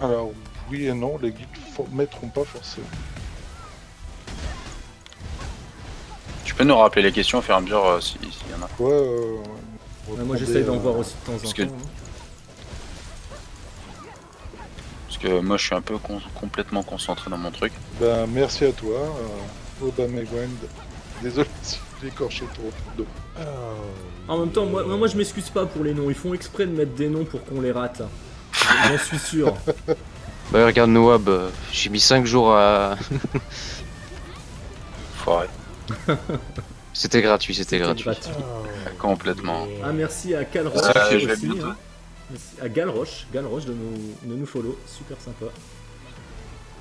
Alors, oui et non, les guides mettront pas forcément. Tu peux nous rappeler les questions au fur et à mesure s'il y en a. Ouais, Moi j'essaye d'en voir aussi de temps en parce que- temps. Parce que moi je suis un peu complètement concentré dans mon truc. Ben, merci à toi, Obama Gwen. Désolé si j'ai écorché trop de. En même temps, moi je m'excuse pas pour les noms. Ils font exprès de mettre des noms pour qu'on les rate. J'en suis sûr. Bah regarde Noab, j'ai mis 5 jours à... Foiré. C'était gratuit, c'était gratuit. Complètement. Ah, merci à Calroche je vais aussi. bientôt. Hein. Merci à Galroche de nous follow. Super sympa.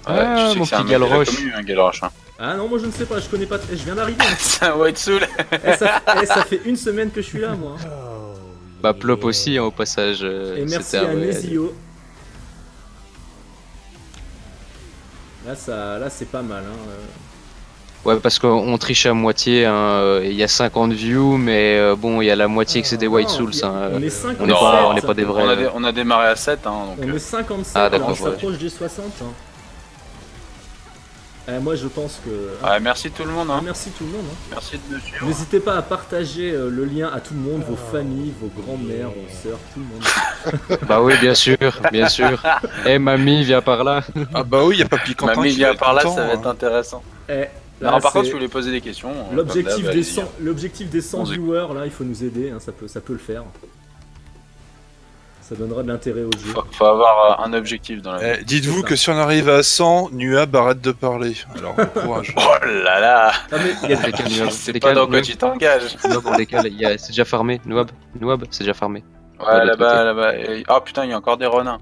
Ah, tu sais mon que c'est un petit mec de la Galroche. commune, hein, Galroche. Hein. Ah non, moi je ne sais pas, je connais pas. Je viens d'arriver. Hein. C'est un White Soul. Ça fait une semaine que je suis là, moi. Bah Plop aussi, hein, au passage. Et merci c'était à un- Nezio. Là c'est pas mal. Hein. Ouais, parce qu'on triche à moitié, hein. Il y a 50 views, mais bon, il y a la moitié que c'est des White Non, Souls. Hein. On est 57. on n'est pas des vrais. On a démarré à 7, hein, donc. On est 57, Ah, d'accord, on s'approche des 60. Hein. Moi je pense que... Ouais, merci tout le monde. Hein. Merci tout le monde. Hein. Merci de nous suivre. N'hésitez pas à partager le lien à tout le monde, vos familles, vos grands-mères, vos sœurs, tout le monde. Bah oui, bien sûr, bien sûr. Eh mamie, viens par là. Ah bah oui, y a Papy Quentin Mamie qui vient va être par là, content, ça va hein. être intéressant. Eh, là, Non, par contre, c'est je voulais poser des questions. l'objectif comme d'hab, des allez-y, 100, hein. l'objectif des 100 On se- viewers, là, il faut nous aider, hein, ça peut le faire. Ça donnera de l'intérêt au jeu. Faut avoir un objectif dans la vie. Eh, dites-vous C'est ça. que si on arrive à 100, Nuab arrête de parler. Alors, bon courage. Oh là là. Ah, mais il y a Décale, Je Noab, sais décale, pas dans quoi Noab. tu t'engages. Noab, on décale. C'est déjà farmé. Noab, c'est déjà farmé. Ouais, de l'autre là-bas, côté. là-bas. Ah putain, il y a encore des renins.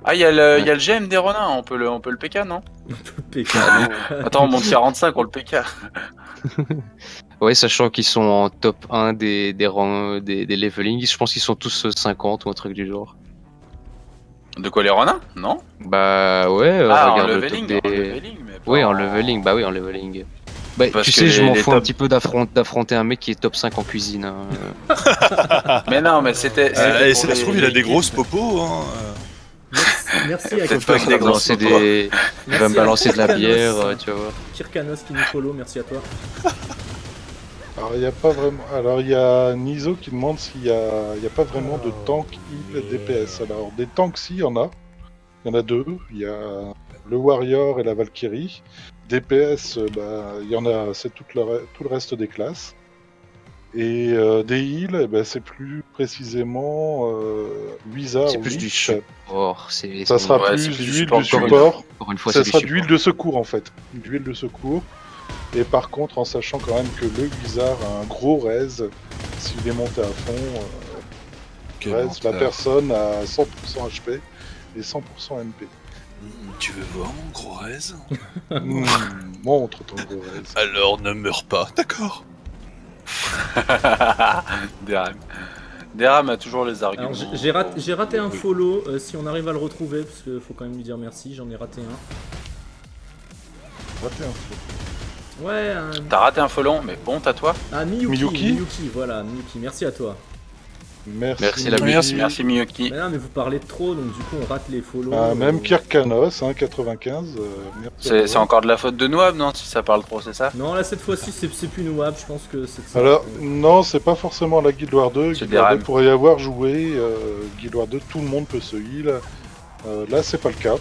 Ah, il y a le GM des renins, on peut le PK, non? PK. Attends, on monte 45, on le PK. Ouais, sachant qu'ils sont en top 1 des rangs des levelings, je pense qu'ils sont tous 50 ou un truc du genre. De quoi, les renins? Non? Bah ouais, Ah, en regarde le leveling, top en des... leveling, mais pas Oui, en leveling, bah oui, en leveling. Bah, Parce tu que sais, je les- m'en les fous un top- petit peu d'affronter un mec qui est top 5 en cuisine. Hein. Mais non, mais c'était. Et ça se trouve, il a des grosses popos. Hein. Merci à Peut-être Il pas va que des me grosses balancer popos. il va me balancer de la bière, tu vois. Kirkanos qui nous follow, merci à toi. Alors, il n'y a pas vraiment. Alors, il y a Nizo qui demande s'il y a pas vraiment de tank heal DPS. Alors, des tanks, si, il y en a. Il y en a deux. Il y a le Warrior et la Valkyrie. DPS, il y en a, c'est tout le reste des classes. Et des heals, c'est plus précisément Wizard. C'est plus du support. Ça sera Ouais, plus c'est plus du d'huile support, de encore une support. Encore une fois, Ça c'est du sera support. d'huile de secours en fait. D'huile de secours. Et par contre, en sachant quand même que le Wizard a un gros raise, s'il est monté à fond, Quel raise la menteur. personne à 100% HP et 100% MP. Tu veux voir mon gros raise? Montre ton gros raise. Alors ne meurs pas, d'accord. Deram. Deram a toujours les arguments. Alors j'ai raté un follow, si on arrive à le retrouver, parce qu'il faut quand même lui dire merci, j'en ai raté un. Raté un faux. Ouais, T'as raté un folon, mais bon, à toi. Ah, Miyuki. Miyuki, voilà, Miyuki, merci à toi. Merci, la Merci. Merci Miyuki. Mais non, mais vous parlez de trop, donc du coup on rate les follow. Même Kirkanos, 95. Merci à C'est toi. encore de la faute de Noab, non? Si ça parle trop, c'est ça? Non, là cette fois-ci c'est plus Noab, je pense que c'est ça. Alors, non, c'est pas forcément la Guild Wars 2. C'est Guild des Wars 2 rames. pourrait y avoir joué. Guild Wars 2, tout le monde peut se heal. Là, c'est pas le cas.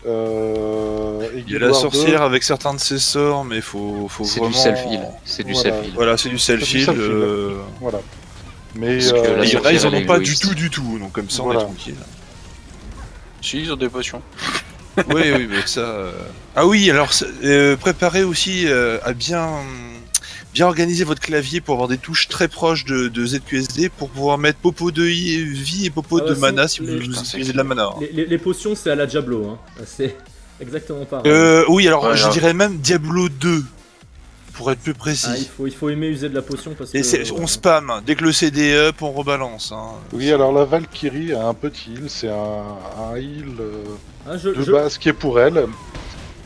Et Il y a Guild la Wars sorcière avec certains de ses sorts, mais faut C'est vraiment... du self-heal. C'est du Voilà. self-heal. Voilà, c'est du C'est du self-heal. self-heal. Voilà. Mais Parce que la Et il y en a, ils en sorcière, elle ont est pas égoïste. du tout, donc comme ça on Voilà. est tranquille. Si, ils ont des potions. Oui, mais ça... Ah oui, alors préparez aussi à bien organiser votre clavier pour avoir des touches très proches de ZQSD pour pouvoir mettre popo de vie et popo de si, mana si vous les- utilisez de la mana. hein. Les potions c'est à la Diablo, hein. C'est exactement pareil. Oui, alors Ouais, je alors. dirais même Diablo 2 pour être plus précis. Ah, il faut aimer user de la potion parce que... Et on spam, dès que le CD est up, on rebalance. Hein. oui, alors la Valkyrie a un petit heal. C'est un heal Ah, de base qui est pour elle.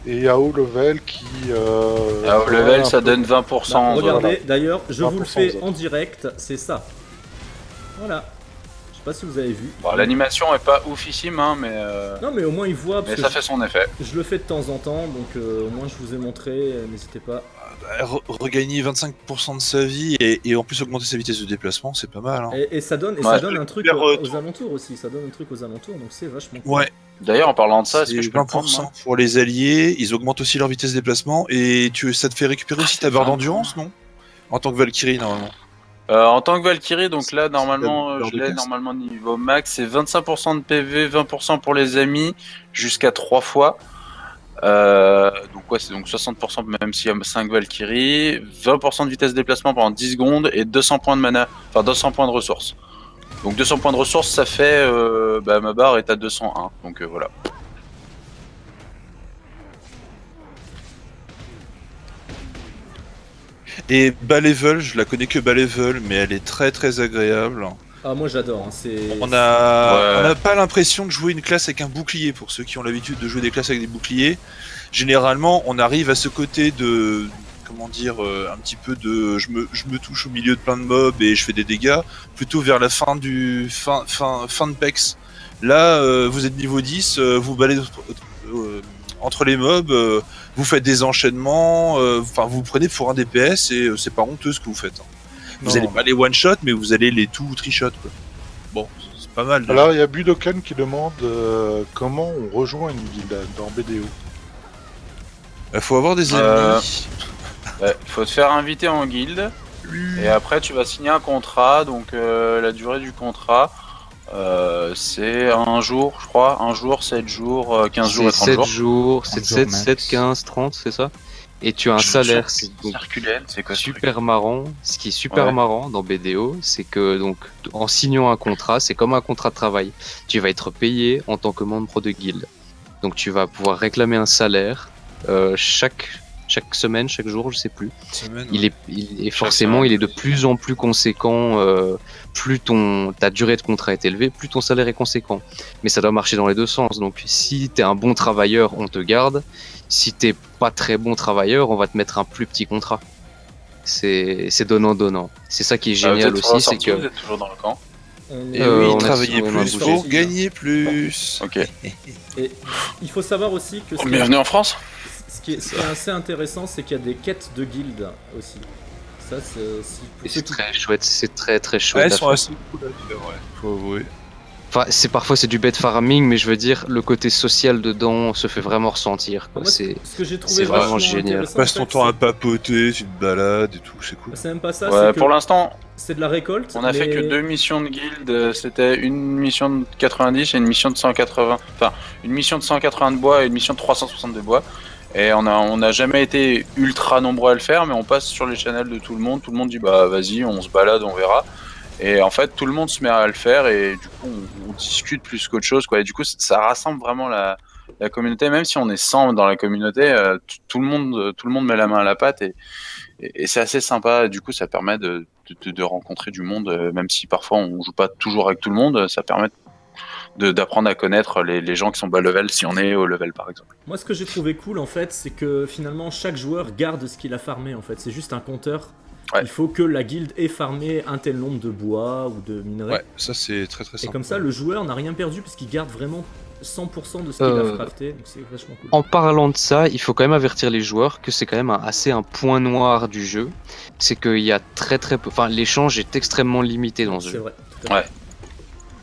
Et à haut level qui. À haut fera level, un ça peu- donne 20% en zone. regardez, d'ailleurs, je vous le 20% fais aux autres. en direct, c'est ça. Voilà. sais pas si vous avez vu. Bon, l'animation est pas oufissime, hein, mais Non, mais au moins il voit, parce que ça fait son effet. je le fais de temps en temps, donc au moins je vous ai montré, n'hésitez pas. Regagner 25% de sa vie et en plus augmenter sa vitesse de déplacement, c'est pas mal. Hein. Et ça donne, Ouais, ça donne un truc super, aux alentours aussi, ça donne un truc aux alentours, donc c'est vachement cool. Ouais, D'ailleurs, en parlant de ça, est-ce c'est que je peux le prendre, 20% moi pour les alliés, ils augmentent aussi leur vitesse de déplacement et ça te fait récupérer aussi ta barre d'endurance, non? En tant que Valkyrie, normalement. En tant que Valkyrie, donc là, C'est normalement, la je barre de l'ai casse. normalement niveau max, c'est 25% de PV, 20% pour les amis, jusqu'à 3 fois. Donc ouais, c'est donc 60% même s'il y a 5 Valkyries, 20% de vitesse de déplacement pendant 10 secondes et 200 points de mana, enfin 200 points de ressources. Donc 200 points de ressources, ça fait, ma barre est à 201, donc voilà. Et bas level, je la connais que bas level, mais elle est très très agréable. Ah, moi j'adore, hein, c'est... On n'a pas l'impression de jouer une classe avec un bouclier, pour ceux qui ont l'habitude de jouer des classes avec des boucliers. Généralement, on arrive à ce côté de, comment dire, un petit peu de, je me touche au milieu de plein de mobs et je fais des dégâts, plutôt vers la fin de PEX. Là, vous êtes niveau 10, vous baladez entre les mobs, vous faites des enchaînements, enfin vous prenez pour un DPS et c'est pas honteux ce que vous faites. Hein. Vous allez pas les one shot, mais vous allez les tout trichot quoi. Bon, c'est pas mal. Déjà. Alors, il y a Budokan qui demande comment on rejoint une guilde dans BDO. Il faut avoir des ennemis. Ouais, faut te faire inviter en guilde, et après tu vas signer un contrat, donc la durée du contrat, c'est un jour, je crois, un jour, 7 jours, 15 jours et 30 7 jours. jours, 30 7, jours 7, max. 7, 15, 30, c'est ça? Et tu as un salaire, donc, Circulaire, c'est quoi ce truc super marrant. Ce qui est super Ouais. marrant dans BDO, c'est que donc en signant un contrat, c'est comme un contrat de travail. Tu vas être payé en tant que membre de guilde. Donc tu vas pouvoir réclamer un salaire chaque semaine, chaque jour, je sais plus. Semaine, Il est forcément, il est de plus en plus conséquent. Plus ta durée de contrat est élevée, plus ton salaire est conséquent. Mais ça doit marcher dans les deux sens. Donc si t'es un bon travailleur, on te garde. Si t'es pas très bon travailleur, on va te mettre un plus petit contrat. C'est donnant-donnant. C'est ça qui est génial aussi, c'est que vous êtes toujours dans le camp. On Et est- oui, on a travailler souvent plus bougé. pour gagner plus. Ok. Et il faut savoir aussi que Bienvenue en France. ce qui est assez intéressant, c'est qu'il y a des quêtes de guildes aussi. Ça, et c'est très chouette, c'est très très chouette. Ouais, elles à sont faire. assez cool à faire, ouais. Faut avouer. Enfin, parfois c'est du bet farming, mais je veux dire, le côté social dedans se fait vraiment ressentir. Quoi. Moi, C'est ce que j'ai trouvé c'est vraiment vachement génial. intéressant, Passe en ton fait, temps à papoter, tu te balades et tout, c'est cool. c'est même pas ça, Ouais, c'est pour que l'instant, c'est de la récolte. on a fait mais- que 2 missions de guilde. C'était une mission de 90 et une mission de 180. Enfin, une mission de 180 de bois et une mission de 360 de bois. Et on a jamais été ultra nombreux à le faire, mais on passe sur les channels de tout le monde. Tout le monde dit bah vas-y, on se balade, on verra. Et en fait, tout le monde se met à le faire et du coup, on discute plus qu'autre chose, quoi. Et du coup, ça rassemble vraiment la communauté. Même si on est 100 dans la communauté, tout le monde met la main à la pâte et c'est assez sympa. Du coup, ça permet de rencontrer du monde, même si parfois on joue pas toujours avec tout le monde. Ça permet d'apprendre à connaître les gens qui sont bas level si on est haut level, par exemple. Moi, ce que j'ai trouvé cool, en fait, c'est que finalement, chaque joueur garde ce qu'il a farmé, en fait. C'est juste un compteur. Ouais. Il faut que la guilde ait farmé un tel nombre de bois ou de minerais. Ouais, ça c'est très très Et sympa. comme ça, le joueur n'a rien perdu parce qu'il garde vraiment 100% de ce qu'il a crafté. Donc c'est vachement cool. En parlant de ça, il faut quand même avertir les joueurs que c'est quand même un point noir du jeu. C'est qu'il y a très peu. Enfin, l'échange est extrêmement limité dans ce C'est jeu. vrai. tout à Ouais. fait.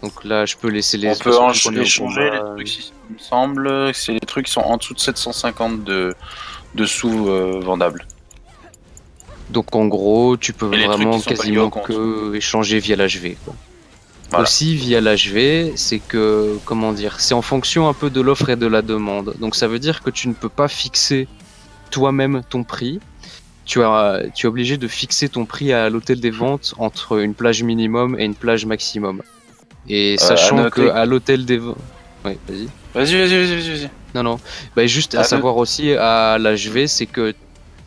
Donc là, je peux laisser les. On peut personnes qu'on est au échanger les combat. trucs, il me semble, c'est les trucs qui sont en dessous de 750 de sous vendables. Donc en gros, tu peux Et les trucs vraiment qui sont pas liés quasiment au compte. que échanger via l'HV. Quoi. Voilà. Aussi via l'HV, c'est que, comment dire, c'est en fonction un peu de l'offre et de la demande. Donc ça veut dire que tu ne peux pas fixer toi-même ton prix. Tu es obligé de fixer ton prix à l'hôtel des ventes entre une plage minimum et une plage maximum. Et à sachant noter- que à l'hôtel des ventes... Ouais, vas-y. Vas-y. Non. Bah, juste à Ah, savoir aussi à l'HV, c'est que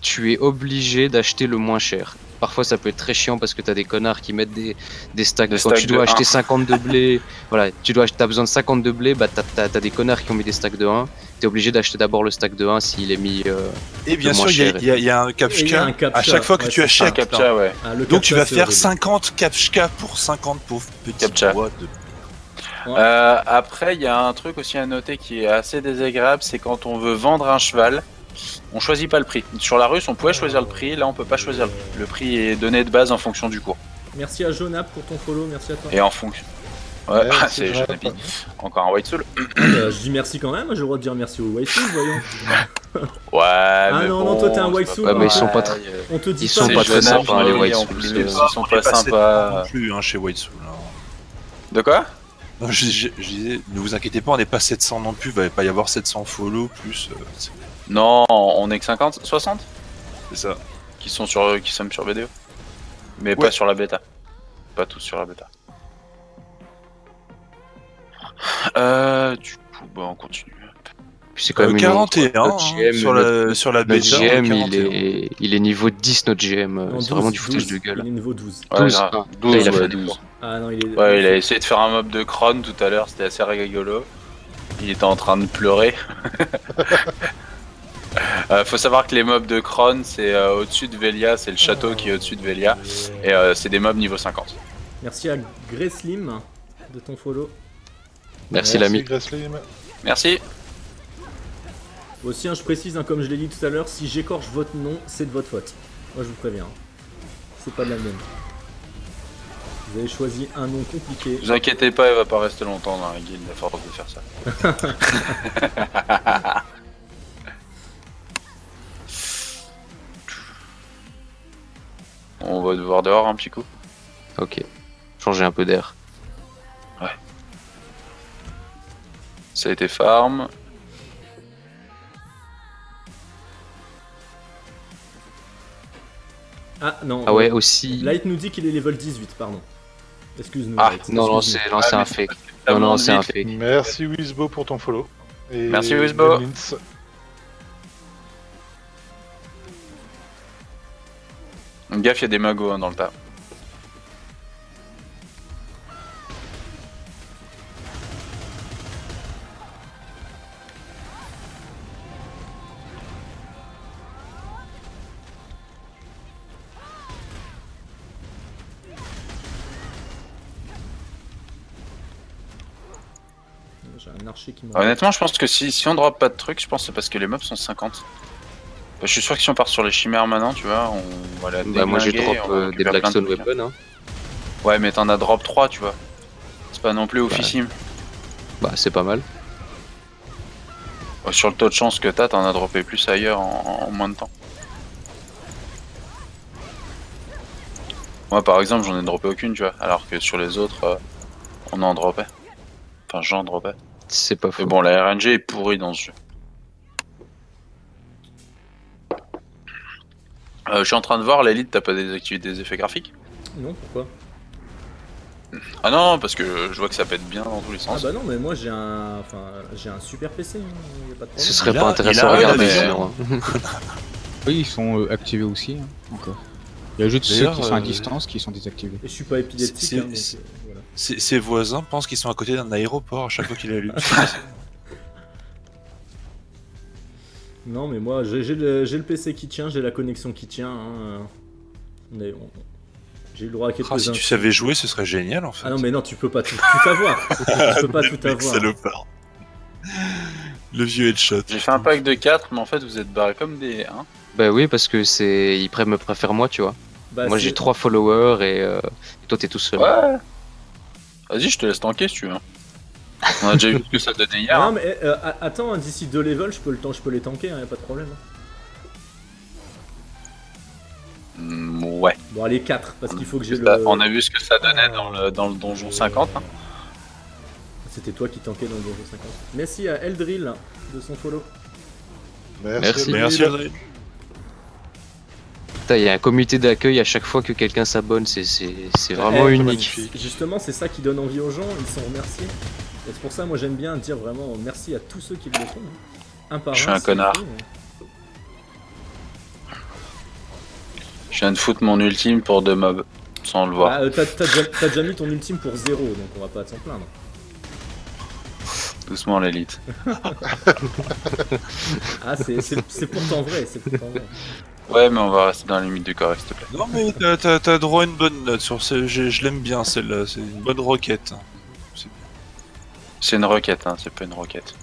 tu es obligé d'acheter le moins cher. parfois ça peut être très chiant parce que t'as des connards qui mettent des stacks. Des Quand stacks tu de dois 1. acheter 50 de blé, voilà, t'as besoin de 50 de blé, bah t'as des connards qui ont mis des stacks de 1. T'es obligé d'acheter d'abord le stack de 1 s'il est mis. Et bien moins sûr, cher. il y a un Et il y a un captcha captcha, à chaque fois que ouais, tu c'est ça. Un achètes. captcha, ouais. Ah, le Donc tu captcha, vas c'est faire horrible. 50 captcha pour 50 pauvres petits Captcha. bois de... Après, il y a un truc aussi à noter qui est assez désagréable, c'est quand on veut vendre un cheval, on choisit pas le prix. Sur la Russe, on pouvait choisir le prix, là on peut pas choisir le prix. Le prix est donné de base en fonction du cours. Merci à Jonap pour ton follow, merci à toi. Et en fonction... Ouais, Ouais, c'est grave. Jonapi. Encore un White Soul. Je dis merci quand même, j'ai le droit de dire merci au White Soul, voyons. Ouais, mais non, bon, toi, t'es un c'est White pas Soul, Ouais, mais ils sont pareil. pas très- On te dit Ils sont mais pas je- très Jonapi, sympas, les White en Souls, plus, euh. ils sont pas pas sympas. non plus hein, chez White Soul. Hein. De quoi? Non, je disais, ne vous inquiétez pas, on n'est pas 700 non plus, il va pas y avoir 700 follow plus. Non, on est que 50, 60 C'est ça. qui sommes sur vidéo. Mais Ouais. pas sur la bêta. Pas tous sur la bêta. Du coup, bah on continue. Puis c'est quand même une 41 notre hein, GM, sur la Notre bêta. GM, 41. il est niveau 10, notre GM. Non, C'est 12, vraiment du foutage 12, de gueule. Il est niveau 12. Ouais, 12, grave. ah, 12, là, il a ouais, fait 12. Ah non, il est. Ouais, il a essayé de faire un mob de Kron tout à l'heure, c'était assez rigolo. Il était en train de pleurer. Faut savoir que les mobs de Kron, c'est au-dessus de Velia, c'est le château qui est au-dessus de Velia. Et c'est des mobs niveau 50. Merci à Greslim de ton follow. Merci l'ami. Gresslim. Merci. Aussi, je précise, comme je l'ai dit tout à l'heure, si j'écorche votre nom, c'est de votre faute. Moi, je vous préviens. C'est pas de la mienne. Vous avez choisi un nom compliqué. Vous inquiétez pas, il va pas rester longtemps dans la guilde à force de faire ça. On va devoir dehors un petit coup. Ok. Changer un peu d'air. Ça a été farm. Ah non. Ah ouais, aussi. Light nous dit qu'il est level 18, pardon. Excuse-nous. Ah, Light, Non, non, excuse-nous. c'est un fake. Non, non, c'est un fake. Merci Wisbo pour ton follow. Et Merci, Wisbo. Lemlins. Gaffe, il y a des magos dans le tas. J'ai un archer qui m'a. Honnêtement, je pense que si on drop pas de trucs, je pense que c'est parce que les mobs sont 50. Bah, je suis sûr que si on part sur les chimères maintenant, tu vois, on va la Bah, moi j'ai déglinguer, drop on va des récupérer plein de Blackstone trucs, hein. Weapon. Hein. Ouais, mais t'en as drop 3, tu vois. C'est pas non plus officime. Bah, c'est pas mal. Sur le taux de chance que t'en as droppé plus ailleurs en moins de temps. Moi, par exemple, j'en ai droppé aucune, tu vois, alors que sur les autres, on en droppait. Enfin, j'en droppais. C'est pas faux. Mais bon, la RNG est pourrie dans ce jeu. Je suis en train de voir, l'élite, t'as pas désactivé des effets graphiques? Non, pourquoi? Ah non, parce que je vois que ça pète bien dans tous les Ah sens. bah non, mais moi j'ai un super PC, y a pas de problème. Ce serait Il a- pas intéressant il a à regarder raison. sinon. Hein. Oui, ils sont activés aussi. Hein, encore. Il y a juste ceux D'ailleurs, qui sont à distance qui sont désactivés. Et je suis pas épileptique, C'est- donc c'est- voilà. Ses voisins pensent qu'ils sont à côté d'un aéroport à chaque fois qu'il allume. Non, mais moi j'ai le PC qui tient, j'ai la connexion qui tient. Hein. J'ai eu le droit à quelques Ah, si tu savais jouer, ce serait génial en fait. Ah non, mais non, tu peux pas tout avoir. Tu peux pas tout Le mec avoir. salopard. Le vieux headshot. J'ai fait un pack de 4, mais en fait, vous êtes barrés comme des 1. Bah oui, parce que me préfèrent moi, tu vois. Bah, Moi c'est- j'ai 3 followers et toi t'es tout seul. Ouais. Vas-y, je te laisse tanker si tu veux. On a déjà vu ce que ça donnait hier. Non, hein. mais attends, d'ici 2 levels, je peux les tanker, y a pas de problème. Ouais. Bon, allez, 4, parce qu'il faut que j'ai Ça- le. On a vu ce que ça donnait dans le donjon 50. Hein. C'était toi qui tankais dans le donjon 50. Merci à Eldrill de son follow. Merci. Merci Adrien. Putain, il y a un comité d'accueil à chaque fois que quelqu'un s'abonne, c'est vraiment Eh, unique. Justement, c'est ça qui donne envie aux gens, ils sont remerciés. Et c'est pour ça, moi j'aime bien dire vraiment merci à tous ceux qui le font. Un par Je suis un. un connard. s'il faut. Je viens de foutre mon ultime pour 2 mobs, sans le voir. Ah, t'as déjà mis ton ultime pour 0, donc on va pas s'en plaindre. Doucement l'élite. Ah, c'est pourtant vrai, c'est pourtant vrai. Ouais, mais on va rester dans la limite du correct, s'il te plaît. Non mais t'as droit à une bonne note sur ce. Je l'aime bien celle-là, c'est une bonne roquette. C'est une requête, hein, c'est pas une roquette.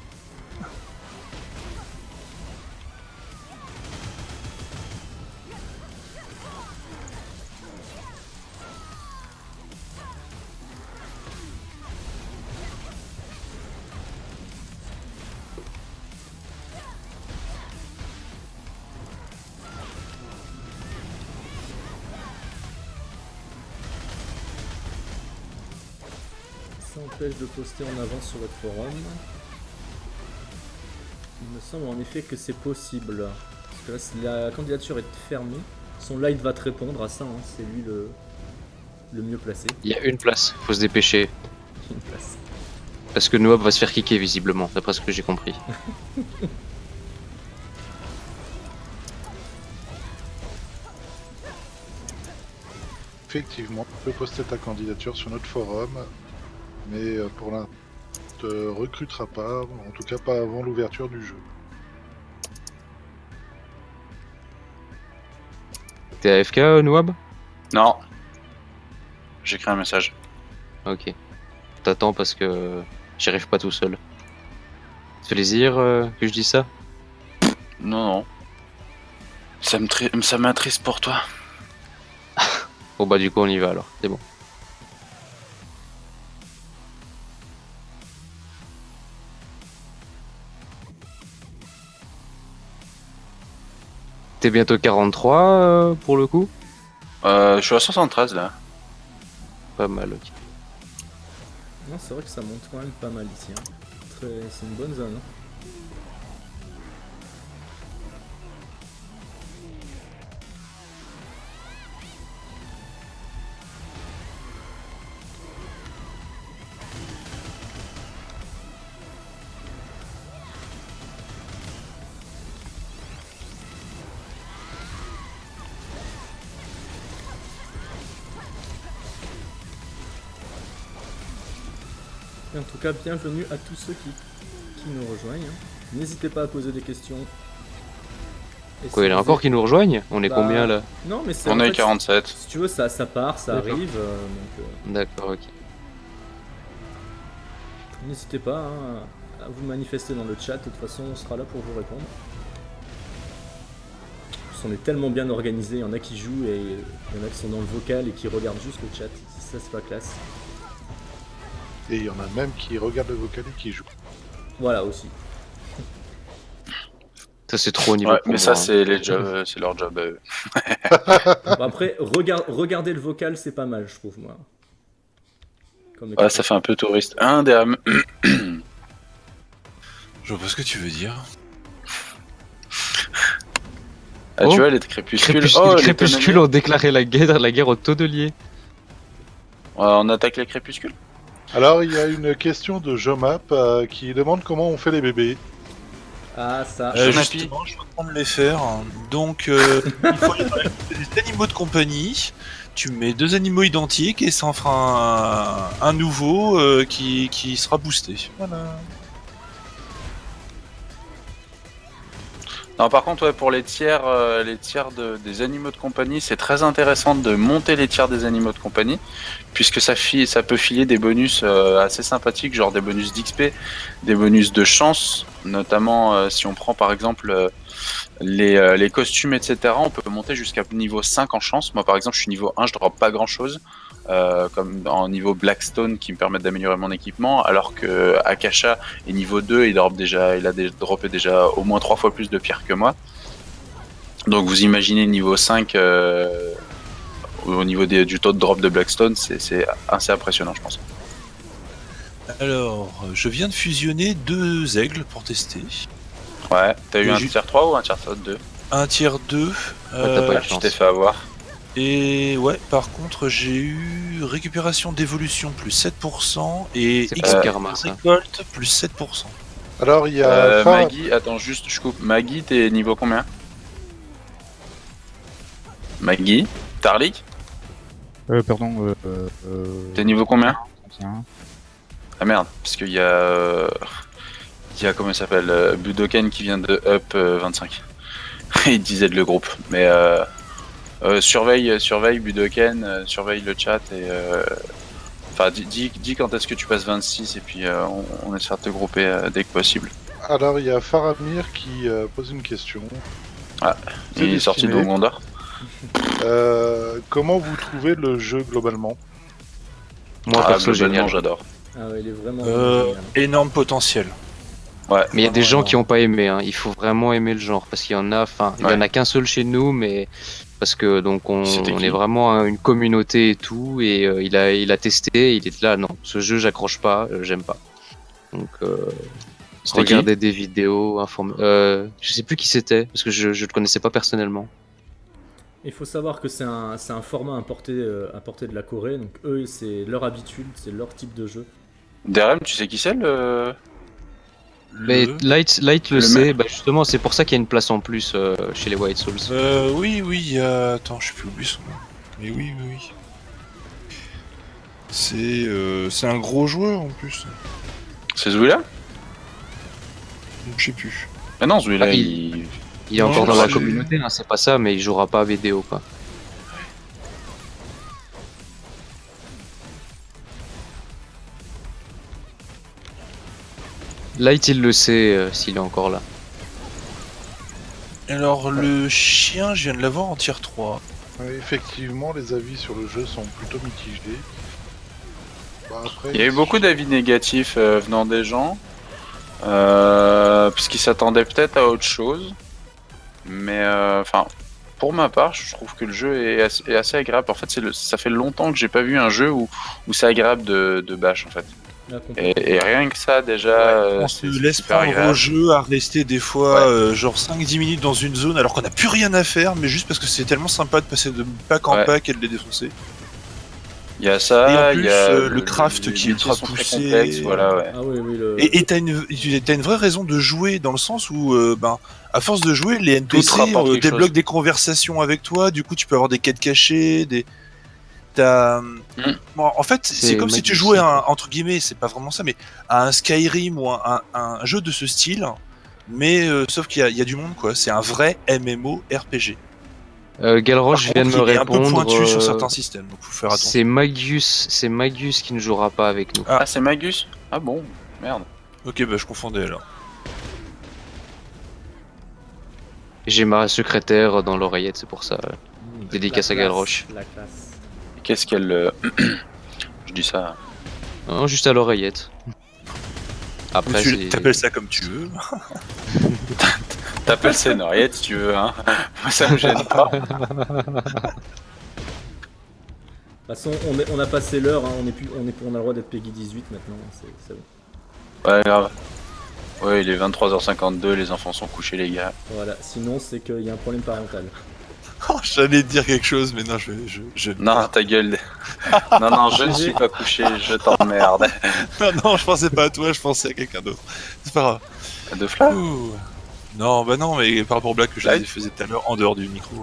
Ça empêche de poster en avance sur votre forum. Il me semble en effet que c'est possible. Parce que là, si la candidature est fermée, son live va te répondre à ça, hein. C'est lui le mieux placé. Il y a une place, faut se dépêcher. Une place. Parce que Noab va se faire kicker visiblement, d'après ce que j'ai compris. Effectivement, tu peux poster ta candidature sur notre forum, mais pour l'instant, on ne te recrutera pas, en tout cas pas avant l'ouverture du jeu. T'es AFK, Noab? Non. J'écris un message. Ok. T'attends parce que j'y arrive pas tout seul. Ça fait plaisir que je dis ça? Non, non. Ça m'attriste pour toi. Bon bah du coup on y va alors, c'est bon. T'es bientôt 43 pour le coup? Je suis à 73 là. Pas mal, ok. Non, c'est vrai que ça monte quand même pas mal ici, hein. C'est une bonne zone, hein. Et en tout cas, bienvenue à tous ceux qui nous rejoignent, hein. N'hésitez pas à poser des questions. Et Quoi, si il y en a vous encore êtes- qui nous rejoignent? On est Bah, combien là? Non, mais c'est On en est fait, à 47. Si tu veux, ça part, ça D'accord. arrive. Donc, D'accord, ok. n'hésitez pas, hein, à vous manifester dans le chat. De toute façon, on sera là pour vous répondre. On est tellement bien organisé. Il y en a qui jouent et il y en a qui sont dans le vocal et qui regardent juste le chat. Ça, c'est pas classe. Et il y en a même qui regardent le vocal et qui jouent. Voilà aussi. Ça c'est trop au niveau Ouais, pour mais moi, ça hein. c'est les jobs, c'est leur job. Bon, après, regarder le vocal, c'est pas mal, je trouve, moi. Comme Ouais, ça fait un peu touriste. Un des Je vois pas ce que tu veux dire. Ah, Oh, tu vois, les crépuscules. Les Oh, les crépuscules tonneliers. ont déclaré la guerre au tonnelier. Ouais, on attaque les crépuscules. Alors il y a une question de Jomap qui demande comment on fait les bébés. Ah, ça. Justement, je suis en train de les faire. Donc, il faut aller dans les animaux de compagnie. Tu mets 2 animaux identiques et ça en fera un nouveau qui sera boosté. Voilà. Non, par contre, ouais, pour les tiers des animaux de compagnie, c'est très intéressant de monter les tiers des animaux de compagnie, puisque ça peut filer des bonus assez sympathiques, genre des bonus d'XP, des bonus de chance, notamment si on prend par exemple les costumes, etc. On peut monter jusqu'à niveau 5 en chance. Moi, par exemple, je suis niveau 1, je drop pas grand chose. Comme en niveau Blackstone qui me permettent d'améliorer mon équipement, alors que Akasha est niveau 2, il a droppé déjà au moins 3 fois plus de pierres que moi. Donc vous imaginez niveau 5 au niveau du taux de drop de Blackstone, c'est assez impressionnant, je pense. Alors, je viens de fusionner 2 aigles pour tester. Ouais, t'as eu Et un tier 3 ou un tier 2? Un tiers 2. t'as pas eu de Tu chance. t'es fait avoir. Et ouais, par contre, j'ai eu récupération d'évolution plus 7% et C'est pas XP karma, ça. récolte plus 7%. Alors il y a Maggie, attends juste, je coupe. Maggie, t'es niveau combien? Maggie, Tarlik, Pardon. t'es niveau combien? 31. Ah merde, parce qu'il y a... il y a, comment il s'appelle, Budoken qui vient de Up 25. Il disait de le groupe, mais surveille Budoken, surveille le chat et... Enfin, dis quand est-ce que tu passes 26 et puis on essaie de te grouper dès que possible. Alors, il y a Faramir qui pose une question. C'est Il est sorti de destiné. Gondor. Comment vous trouvez le jeu globalement? Moi, perso, globalement, génial. j'adore. Ah ouais, il est vraiment génial. Énorme potentiel. Ouais. Mais il y a des gens qui ont ont pas aimé, hein. Il faut vraiment aimer le genre, parce qu'il y en a, il y en a qu'un seul chez nous, mais parce que donc on C'était qui est vraiment une communauté et tout, et il a testé, il est là, non, ce jeu j'accroche pas, j'aime pas. Donc C'était qui regardez des vidéos, je sais plus qui c'était, parce que je le connaissais pas personnellement. Il faut savoir que c'est un format importé de la Corée, donc eux, c'est leur habitude, c'est leur type de jeu. Derem, tu sais qui c'est le... Mais Light le le sait, bah justement c'est pour ça qu'il y a une place en plus chez les White Souls. Oui, il y a... Attends, je sais plus oublié son nom. Mais oui. C'est un gros joueur en plus. C'est Zouila? Je sais plus. Ah non, Zouila, Ah, il... Il est Non, encore dans la c'est- communauté, hein, c'est pas ça, mais il jouera pas à vidéo quoi. Light il le sait s'il est encore là. Alors, le chien, je viens de l'avoir en tier 3. Effectivement, les avis sur le jeu sont plutôt mitigés. Bah, après, Il y a eu beaucoup d'avis négatifs venant des gens, parce qu'ils s'attendaient peut-être à autre chose. Mais enfin, pour ma part, je trouve que le jeu est assez agréable. En fait, ça fait longtemps que j'ai pas vu un jeu où c'est agréable de bash en fait. Là, complètement. Et rien que ça déjà, On se c'est laisse super prendre agréable. au jeu à rester des fois genre 5-10 minutes dans une zone alors qu'on n'a plus rien à faire, mais juste parce que c'est tellement sympa de passer de pack en Ouais. pack et de les défoncer. Il y a ça, Et en il plus, y a le craft les qui est métiers ultra sont très poussé. complexes, voilà, ouais. Ah oui, oui, Et t'as une vraie raison de jouer dans le sens où, à force de jouer, les NPC rapporte quelque débloquent chose. des conversations avec toi, du coup tu peux avoir des quêtes cachées, Bon, en fait, c'est comme si tu magnifique. jouais entre guillemets, c'est pas vraiment ça, mais à un Skyrim ou un jeu de ce style, mais sauf qu'il y a du monde quoi, c'est un vrai MMO Galroche Par vient de contre, me il est un peu répondre. pointu sur certains systèmes, donc faut faire attention. C'est Magus qui ne jouera pas avec nous. Ah, c'est Magus? Ah bon, merde. Ok, bah je confondais alors. J'ai ma secrétaire dans l'oreillette, c'est pour ça. Dédicace La à classe, Galroche. La classe. Qu'est-ce qu'elle... Je dis ça... Non, juste à l'oreillette. Après, Tu c'est- t'appelles ça comme tu veux. T'appelles ça une oreillette si tu veux, hein. Moi, ça me gêne pas. De toute façon, on a passé l'heure, hein, on a le droit d'être Peggy 18 maintenant, c'est bon. Ouais, grave. Ouais, il est 23h52, les enfants sont couchés, les gars. Voilà, sinon c'est qu'il y a un problème parental. J'allais te dire quelque chose, mais non, je... Non, ta gueule. Non, je ne suis pas couché, je t'emmerde. non, je pensais pas à toi, je pensais à quelqu'un d'autre. C'est pas grave. De flamme. Ouh. Non, bah non, mais par rapport aux blagues que je Light. faisais tout à l'heure en dehors du micro.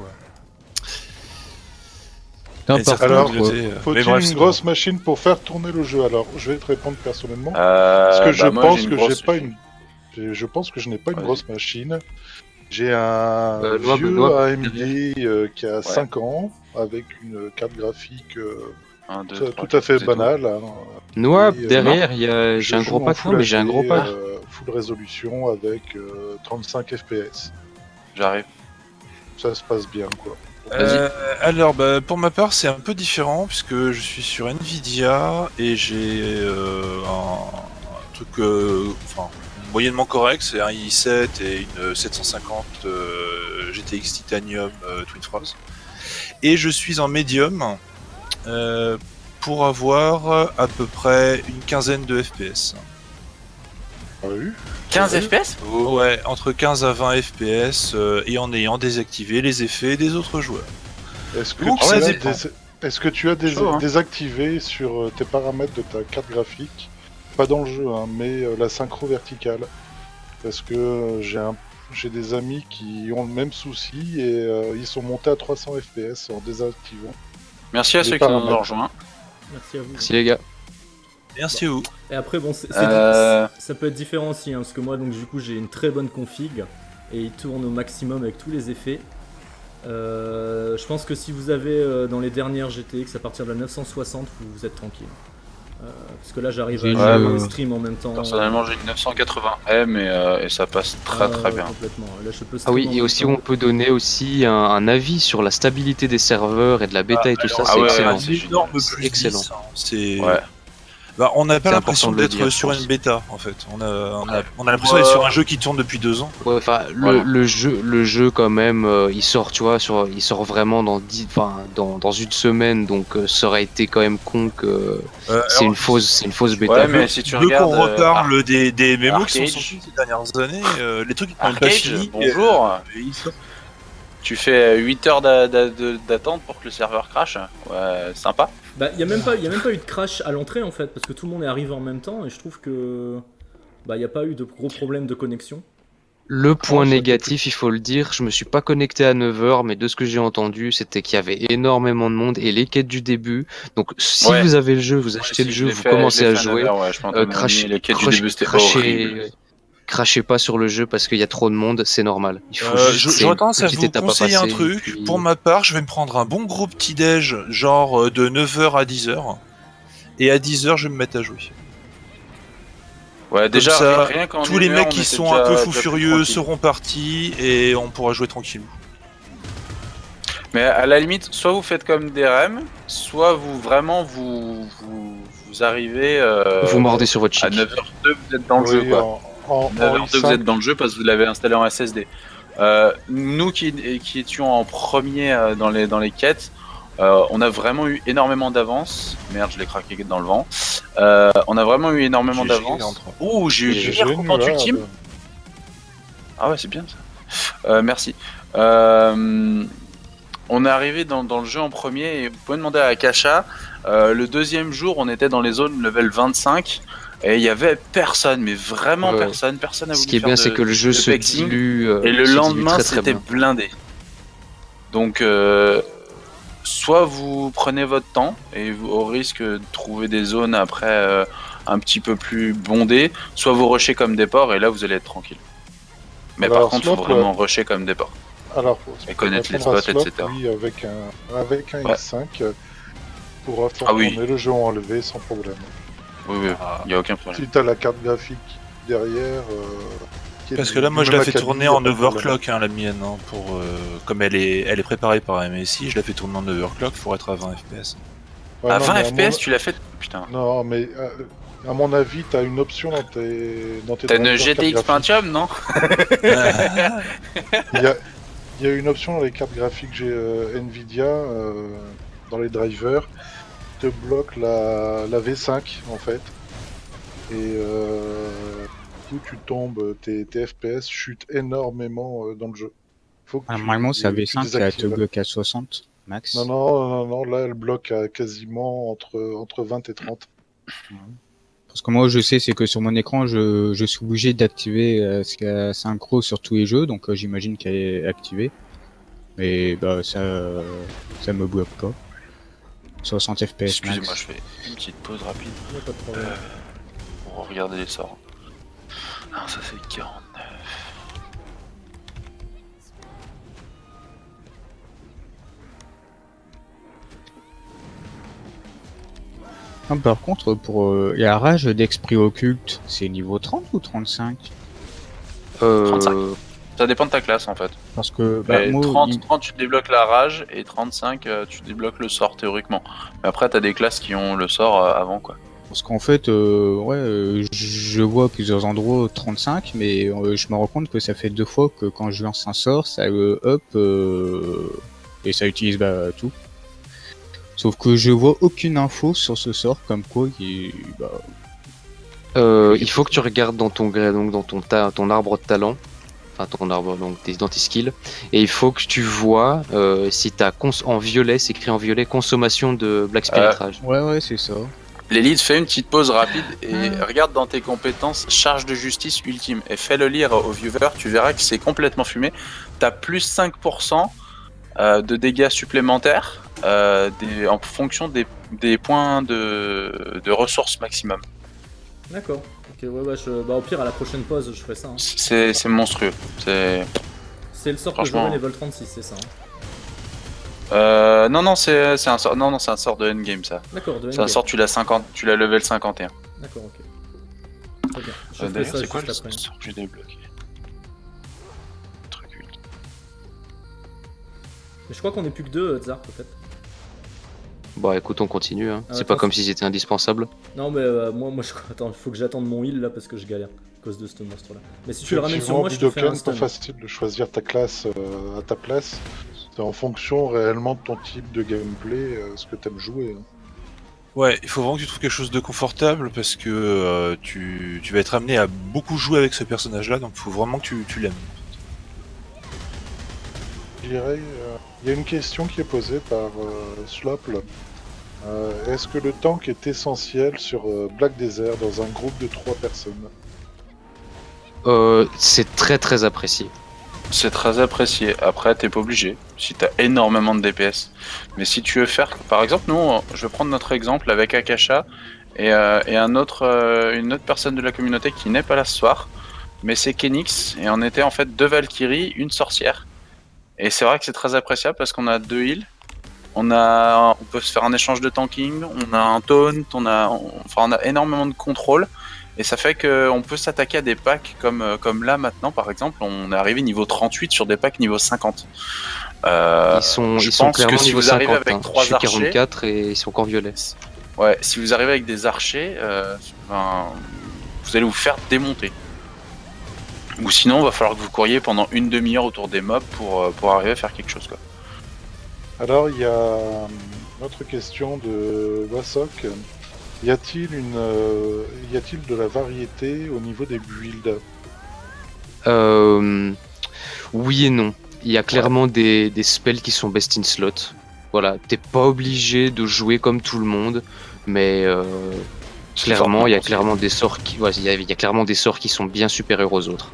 Non, Et par certaines alors, contre, communautés, mais faut-il bref, une c'est grosse machine pour faire tourner le jeu? Alors, je vais te répondre personnellement. Parce Parce que je pense j'ai que une j'ai grosse- pas une. Je pense que je n'ai pas une Vas-y. grosse machine. J'ai un Noab, vieux Noab, AMD qui a 5 ans, avec une carte graphique Un, deux, tout trois, à fait c'est tout. banale. Hein. Noab, Et, derrière, j'ai Je un joue gros en pack, Full non, mais j'ai un HD, gros pack. Full résolution avec 35 FPS. J'arrive. Ça se passe bien, quoi. Alors, bah, pour ma part, c'est un peu différent puisque je suis sur Nvidia et j'ai un truc, enfin, moyennement correct, c'est un i7 et une 750 GTX Titanium Twin Throws. Et je suis en médium pour avoir à peu près une quinzaine de FPS. Ah oui. 15 FPS? Ouais, entre 15 à 20 FPS et en ayant désactivé les effets des autres joueurs. Est-ce que, Donc, tu ça as dépend. est-ce que tu as Chaud, hein. désactivé sur tes paramètres de ta carte graphique, pas dans le jeu, hein, mais la synchro verticale? Parce que j'ai un J'ai des amis qui ont le même souci et ils sont montés à 300 FPS en désactivant. Merci à Les ceux qui nous ont paramètres. rejoints. Merci à vous. Merci les gars. Merci à vous. Et après, bon, Euh. ça peut être différent aussi, hein, parce que moi, donc du coup, j'ai une très bonne config et il tourne au maximum avec tous les effets. Je pense que si vous avez dans les dernières GTX à partir de la 960, vous êtes tranquille. Parce que là, j'arrive à Ouais, jouer ouais. au stream en même temps. Personnellement, j'ai une 980M et ça passe très très bien. Complètement. Là, je peux Ah oui, stream en et même aussi temps. on peut donner aussi un avis sur la stabilité des serveurs et de la bêta et tout ça, ah c'est ouais, excellent. c'est génial. Énorme C'est plus excellent. 10, hein. C'est... Ouais. Bah, on n'a pas C'est l'impression important de le d'être dire, sur je pense. une bêta en fait. On a l'impression d'être sur un jeu qui tourne depuis 2 ans. Ouais, enfin, Voilà. le jeu quand même, il sort, tu vois, il sort vraiment dans dans une semaine, donc ça aurait été quand même con que c'est Alors, une fausse bêta. Ouais, mais si tu je veux qu'on regardes. reparle des MMO qui sont Arcade. sortis ces dernières années, les trucs qui n'ont même pas Arcade, fini. bonjour. Ils sortent. Tu fais 8 heures d'attente pour que le serveur crash. Ouais, sympa. Bah, y a même pas eu de crash à l'entrée en fait, parce que tout le monde est arrivé en même temps et je trouve que bah, y a pas eu de gros problèmes de connexion. Le point ça, négatif, il faut le dire, je me suis pas connecté à 9h, mais de ce que j'ai entendu, c'était qu'il y avait énormément de monde et les quêtes du début. Donc si Ouais. vous avez le jeu, vous achetez le jeu, vous commencez à jouer, Les quêtes du début, c'était horrible. crachez pas sur le jeu parce qu'il y a trop de monde, c'est normal. Il faut juste, c'est J'aurais une tendance à petite vous étape à conseiller un passer, truc. puis- Pour ma part, je vais me prendre un bon gros petit déj, genre de 9h à 10h. Et à 10h, je vais me mettre à jouer. Ouais, déjà, ça, rien qu'en Tous les une heure, mecs on qui était sont déjà- un peu déjà fous plus furieux tranquille. seront partis et on pourra jouer tranquillou. Mais à la limite, soit vous faites comme DRM, soit vous vraiment vous arrivez Vous mordez sur votre à chic. 9h02, vous êtes dans le jeu Oui, quoi. en 9h02, vous i5, êtes dans le jeu parce que vous l'avez installé en SSD. Nous qui étions en premier dans les quêtes, on a vraiment eu énormément d'avance. Merde, je l'ai craqué dans le vent. On a vraiment eu énormément GG, d'avance. entre. Ouh, j'ai eu j'ai du meilleur contre ultime. là, Ah ouais, c'est bien ça. Merci. On est arrivé dans le jeu en premier et vous pouvez demander à Akasha. Le deuxième jour, on était dans les zones level 25 et il y avait personne, mais vraiment Ouais. personne. Personne n'a Ce voulu qui est faire bien, de- c'est que le jeu de se pexing. dilue. Et le se dilue lendemain, très, très c'était bien. blindé. Donc, soit vous prenez votre temps et au risque de trouver des zones après un petit peu plus bondées, soit vous rushez comme des porcs et là vous allez être tranquille. Mais Alors, par contre, il faut Slop, vraiment rusher comme des porcs. Alors, Et connaître les répondre à spots, Slop, etc. Oui, avec un Ouais. i5, pourra faire Ah oui. tourner le jeu enlevé sans problème. Oui, oui, il n'y a aucun problème. Si t'as la carte graphique derrière. Qui est Parce du- que là, moi, du je la même fais acabit, tourner y a en pas de problème. overclock, hein, la mienne. Hein, pour, comme elle est préparée par MSI, je la fais tourner en overclock pour être à 20 FPS. Ouais, À non, 20 mais FPS, tu l'as fait. Putain. Non, mais à mon avis, t'as une option dans tes T'as une drivers GTX carte graphique. Pentium, non? Il y a une option dans les cartes graphiques Nvidia, dans les drivers, te bloque la V5 en fait. Et du coup, tu tombes, tes FPS chutent énormément dans le jeu. Faut que Normalement, c'est tu AV5 qui te désactives. bloque à 60 max. Non, là, elle bloque à quasiment entre 20 et 30. Parce que moi, je sais, c'est que sur mon écran, je suis obligé d'activer ce qu'il y a synchro sur tous les jeux, donc j'imagine qu'elle est activée. Mais bah, ça me bloque pas. 60 FPS Excusez-moi, max. je fais une petite pause rapide Y a pas de problème. pour regarder les sorts. Ah, ça c'est 49. Ah, par contre, pour la rage d'esprit occulte, c'est niveau 30 ou 35? 35. Ça dépend de ta classe en fait. Parce que bah, Mais moi, 30, tu débloques la rage et 35, tu débloques le sort théoriquement. Mais après, t'as des classes qui ont le sort avant quoi. parce qu'en fait, je vois plusieurs endroits 35, mais je me rends compte que ça fait 2 fois que quand je lance un sort, ça le up et ça utilise tout. Sauf que je vois aucune info sur ce sort, comme quoi il Il faut que tu regardes dans ton gré, donc dans ton arbre de talent, enfin ton arbre donc dans tes skills, et il faut que tu vois si t'as en violet, c'est écrit en violet consommation de Black Spirit Rage. Ouais, c'est ça. L'élite, fais une petite pause rapide et regarde dans tes compétences charge de justice ultime et fais-le lire au viewer, tu verras que c'est complètement fumé. T'as plus 5% de dégâts supplémentaires en fonction des points de ressources maximum. D'accord. Ok, ouais, au pire, à la prochaine pause, je ferai ça. Hein. C'est monstrueux. C'est le sort que Franchement... j'aurai level 36, c'est ça. Hein. Non, c'est un sort. Non, c'est un sort de endgame ça. D'accord, de C'est un sort, tu l'as level 51. D'accord, ok. Très bien. Je ferai D'ailleurs, ça c'est quoi juste le après. sort que j'ai débloqué? Truc ultime. Mais je crois qu'on est plus que 2, Tsar, peut-être. Bon, écoute, on continue. Hein. C'est attends, pas comme si c'était indispensable. Non, mais moi, attends, il faut que j'attende mon heal là parce que je galère à cause de ce monstre là. Mais si tu le ramènes sur moi, je te fais un c'est stun. pas facile de choisir ta classe à ta place. C'est en fonction réellement de ton type de gameplay, ce que t'aimes jouer. Hein. Ouais, il faut vraiment que tu trouves quelque chose de confortable parce que tu vas être amené à beaucoup jouer avec ce personnage-là, donc il faut vraiment que tu l'aimes. Je dirais, il y a une question qui est posée par Slople. Est-ce que le tank est essentiel sur Black Desert dans un groupe de 3 personnes? C'est très très apprécié. C'est très apprécié. Après, t'es pas obligé. Si t'as énormément de DPS. Mais si tu veux faire, par exemple, nous, je vais prendre notre exemple avec Akasha et une autre personne de la communauté qui n'est pas là ce soir. Mais c'est Kenix et on était en fait 2 Valkyries, une sorcière. Et c'est vrai que c'est très appréciable parce qu'on a 2 heals. On peut se faire un échange de tanking, on a un taunt, on a énormément de contrôle. Et ça fait qu'on peut s'attaquer à des packs comme là maintenant par exemple, on est arrivé niveau 38 sur des packs niveau 50. Ils sont clairement que si niveau vous arrivez 50, avec hein. 3 Je suis archers, 44 et ils sont encore violets. ouais, si vous arrivez avec des archers, vous allez vous faire démonter. Ou sinon, il va falloir que vous couriez pendant une demi-heure autour des mobs pour arriver à faire quelque chose, quoi. Alors, il y a une autre question de Wasok. Y a-t-il de la variété au niveau des builds? Oui et non. Il y a clairement des spells qui sont best in slot. Voilà, t'es pas obligé de jouer comme tout le monde, mais clairement, il y a clairement des sorts qui, il y a clairement des sorts qui sont bien supérieurs aux autres.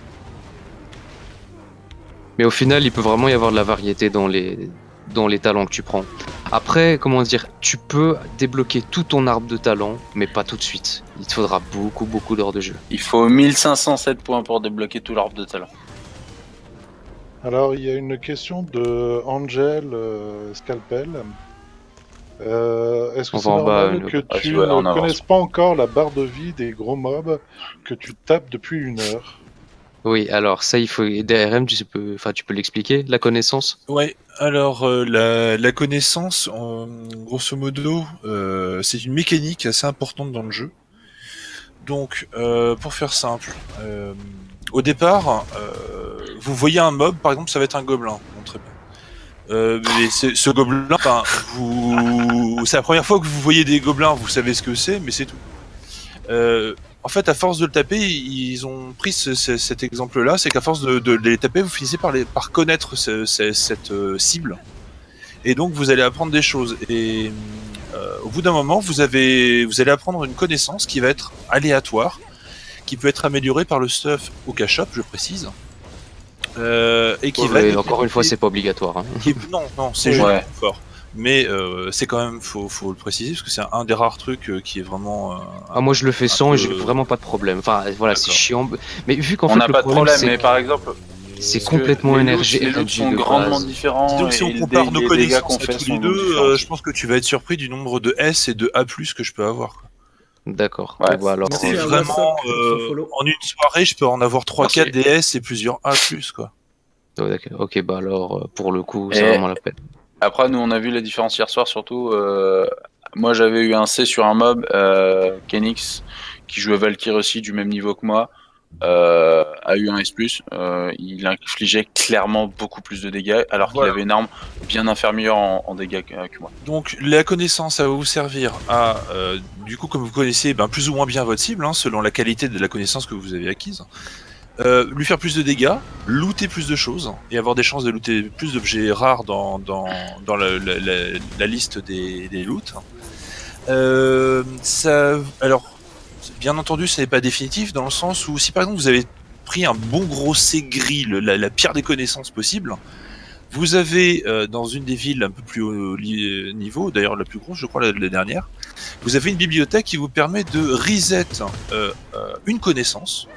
Mais au final, il peut vraiment y avoir de la variété dans les talents que tu prends. Après, comment dire, tu peux débloquer tout ton arbre de talent, mais pas tout de suite. Il te faudra beaucoup d'heures de jeu. Il faut 1507 points pour débloquer tout l'arbre de talent. Alors, il y a une question de Angel Scalpel. Est-ce que On c'est va en bas, normal que Ah, tu tu vois, là, on ne avance. connaisses pas encore la barre de vie des gros mobs que tu tapes depuis 1 heure? Oui, alors ça, il faut DRM, tu peux l'expliquer, la connaissance. Ouais, alors la connaissance, grosso modo, c'est une mécanique assez importante dans le jeu. Donc, pour faire simple, au départ, vous voyez un mob, par exemple, ça va être un gobelin. Bon, très bien. Mais ce gobelin, c'est la première fois que vous voyez des gobelins, vous savez ce que c'est, mais c'est tout. En fait, à force de le taper, ils ont pris cet exemple-là, c'est qu'à force de les taper, vous finissez par connaître cette cible. Et donc, vous allez apprendre des choses. Et au bout d'un moment, vous allez apprendre une connaissance qui va être aléatoire, qui peut être améliorée par le stuff au cash-up, je précise. Et qui va... Encore une fois, c'est pas obligatoire. Hein. Non, c'est juste fort. Mais c'est quand même, faut le préciser, parce que c'est un des rares trucs qui est vraiment... moi je le fais sans et j'ai vraiment pas de problème. Enfin voilà, c'est chiant. Mais vu qu'en fait, on n'a pas de problème, c'est mais par exemple... c'est complètement énergétique. Les loots sont grandement différents. Donc si on compare nos connaissances à tous les deux, je pense que tu vas être surpris du nombre de S et de A+, que je peux avoir. Quoi. D'accord. Ouais. Bon, alors, c'est vraiment... en une soirée, je peux en avoir 3-4 des S et plusieurs A+, quoi. Oh, d'accord. Ok, bah alors, pour le coup, c'est vraiment la peine. Après, nous, on a vu la différence hier soir, surtout. Moi, j'avais eu un C sur un mob, Kenix, qui jouait Valkyrie aussi, du même niveau que moi, a eu un S+. Il infligeait clairement beaucoup plus de dégâts, alors qu'il avait une arme bien inférieure en dégâts que moi. Donc, la connaissance, ça va vous servir à, du coup, comme vous connaissez plus ou moins bien votre cible, hein, selon la qualité de la connaissance que vous avez acquise, lui faire plus de dégâts, looter plus de choses et avoir des chances de looter plus d'objets rares dans la liste des loots. Alors, bien entendu, ce n'est pas définitif dans le sens où si par exemple vous avez pris un bon gros C-gris, la pire des connaissances possible, vous avez dans une des villes un peu plus haut niveau, d'ailleurs la plus grosse, je crois la dernière, vous avez une bibliothèque qui vous permet de reset une connaissance.